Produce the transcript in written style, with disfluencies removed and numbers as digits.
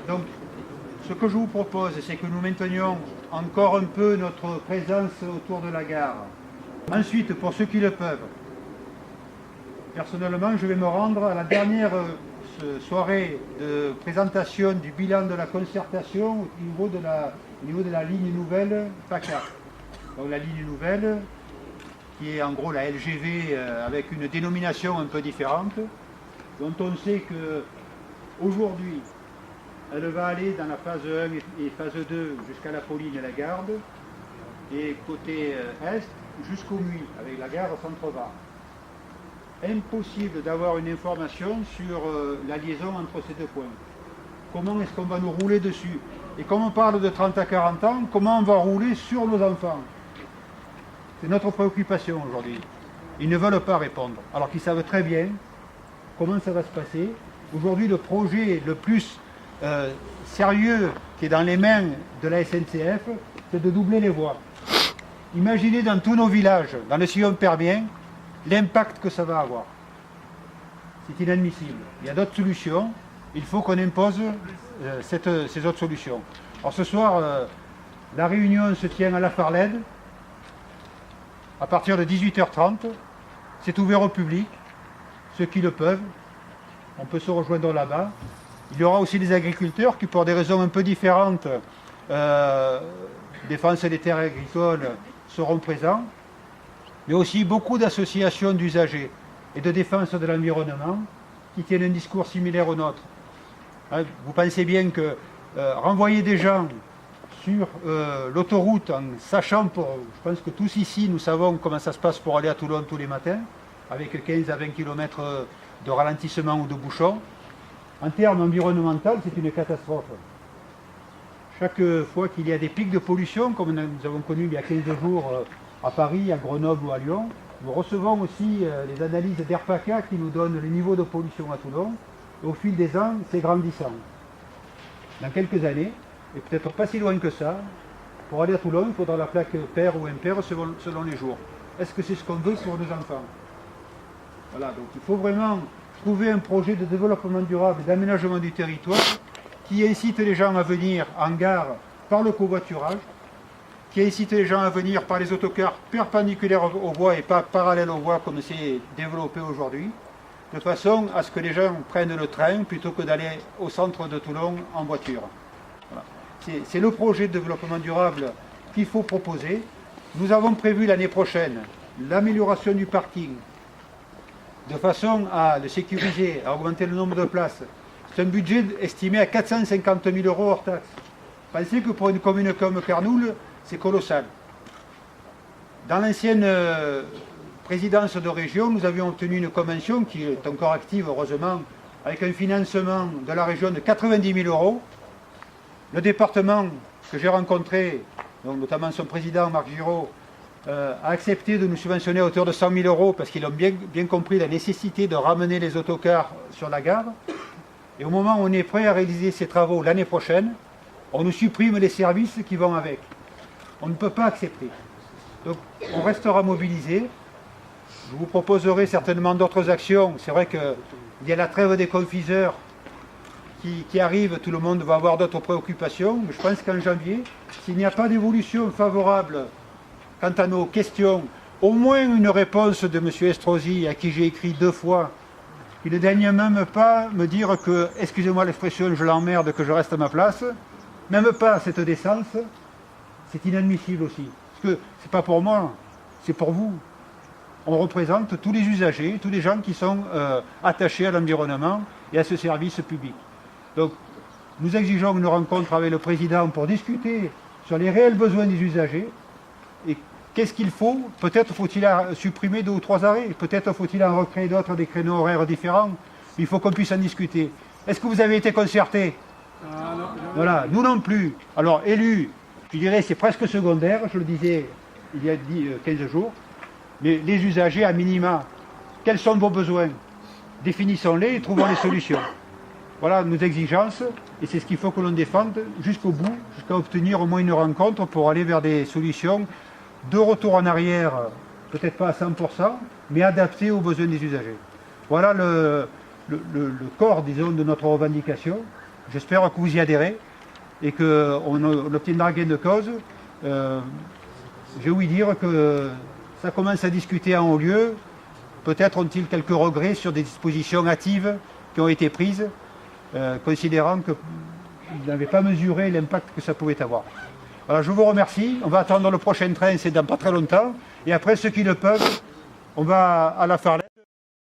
Donc, ce que je vous propose, c'est que nous maintenions encore un peu notre présence autour de la gare. Ensuite, pour ceux qui le peuvent, personnellement, je vais me rendre à la dernière soirée de présentation du bilan de la concertation au niveau de la ligne nouvelle PACA. Donc la ligne nouvelle, qui est en gros la LGV avec une dénomination un peu différente, dont on sait que aujourd'hui, elle va aller dans la phase 1 et phase 2 jusqu'à la Pauline et la Garde, et côté est jusqu'au Muy, avec la gare Centre-Var. Impossible d'avoir une information sur la liaison entre ces deux points. Comment est-ce qu'on va nous rouler dessus? Et comme on parle de 30 à 40 ans, comment on va rouler sur nos enfants? C'est notre préoccupation aujourd'hui. Ils ne veulent pas répondre, alors qu'ils savent très bien comment ça va se passer. Aujourd'hui, le projet le plus sérieux qui est dans les mains de la SNCF, c'est de doubler les voies. Imaginez dans tous nos villages, dans le sillon permien, l'impact que ça va avoir. C'est inadmissible. Il y a d'autres solutions. Il faut qu'on impose ces autres solutions. Alors ce soir, la réunion se tient à la Farlède, à partir de 18h30. C'est ouvert au public, ceux qui le peuvent. On peut se rejoindre là-bas. Il y aura aussi des agriculteurs qui, pour des raisons un peu différentes, défense des terres agricoles, seront présents. Mais aussi beaucoup d'associations d'usagers et de défense de l'environnement qui tiennent un discours similaire au nôtre. Vous pensez bien que renvoyer des gens sur l'autoroute en sachant, je pense que tous ici nous savons comment ça se passe pour aller à Toulon tous les matins, avec 15 à 20 km de ralentissement ou de bouchons, en termes environnementaux, c'est une catastrophe. Chaque fois qu'il y a des pics de pollution, comme nous avons connu il y a 15 jours à Paris, à Grenoble ou à Lyon, nous recevons aussi les analyses d'AirPACA qui nous donnent le niveau de pollution à Toulon. Et au fil des ans, c'est grandissant. Dans quelques années, et peut-être pas si loin que ça, pour aller à Toulon, il faudra la plaque paire ou impair selon les jours. Est-ce que c'est ce qu'on veut pour nos enfants? Voilà, donc il faut vraiment trouver un projet de développement durable et d'aménagement du territoire qui incite les gens à venir en gare par le covoiturage, qui incite les gens à venir par les autocars perpendiculaires aux voies et pas parallèles aux voies comme c'est développé aujourd'hui, de façon à ce que les gens prennent le train plutôt que d'aller au centre de Toulon en voiture. Voilà. C'est le projet de développement durable qu'il faut proposer. Nous avons prévu l'année prochaine l'amélioration du parking, de façon à le sécuriser, à augmenter le nombre de places. C'est un budget estimé à 450 000 € hors taxe. Pensez que pour une commune comme Carnoul, c'est colossal. Dans l'ancienne présidence de région, nous avions obtenu une convention qui est encore active, heureusement, avec un financement de la région de 90 000 €. Le département que j'ai rencontré, donc notamment son président Marc Giraud, a accepté de nous subventionner à hauteur de 100 000 € parce qu'ils ont bien compris la nécessité de ramener les autocars sur la gare. Et au moment où on est prêt à réaliser ces travaux l'année prochaine, on nous supprime les services qui vont avec. On ne peut pas accepter. Donc on restera mobilisé. Je vous proposerai certainement d'autres actions. C'est vrai qu'il y a la trêve des confiseurs qui arrive, tout le monde va avoir d'autres préoccupations. Mais je pense qu'en janvier, s'il n'y a pas d'évolution favorable quant à nos questions, au moins une réponse de M. Estrosi, à qui j'ai écrit 2 fois, qui ne daigne même pas me dire que, excusez-moi l'expression, je l'emmerde, que je reste à ma place, même pas cette décence, c'est inadmissible aussi. Parce que c'est pas pour moi, c'est pour vous. On représente tous les usagers, tous les gens qui sont attachés à l'environnement et à ce service public. Donc, nous exigeons une rencontre avec le président pour discuter sur les réels besoins des usagers et qu'est-ce qu'il faut. Peut-être faut-il supprimer 2 ou 3 arrêts, peut-être faut-il en recréer d'autres, des créneaux horaires différents. Il faut qu'on puisse en discuter. Est-ce que vous avez été concerté? Non. Voilà, nous non plus. Alors, élus, je dirais c'est presque secondaire, je le disais il y a 15 jours, mais les usagers à minima, quels sont vos besoins? Définissons-les et trouvons les solutions. Voilà nos exigences, et c'est ce qu'il faut que l'on défende jusqu'au bout, jusqu'à obtenir au moins une rencontre pour aller vers des solutions de retour en arrière, peut-être pas à 100%, mais adaptées aux besoins des usagers. Voilà le corps, disons, de notre revendication. J'espère que vous y adhérez et qu'on obtiendra gain de cause. J'ai ouï dire que ça commence à discuter en haut lieu. Peut-être ont-ils quelques regrets sur des dispositions hâtives qui ont été prises, considérant qu'ils n'avaient pas mesuré l'impact que ça pouvait avoir. Alors je vous remercie. On va attendre le prochain train, c'est dans pas très longtemps. Et après, ceux qui le peuvent, on va à la Farley.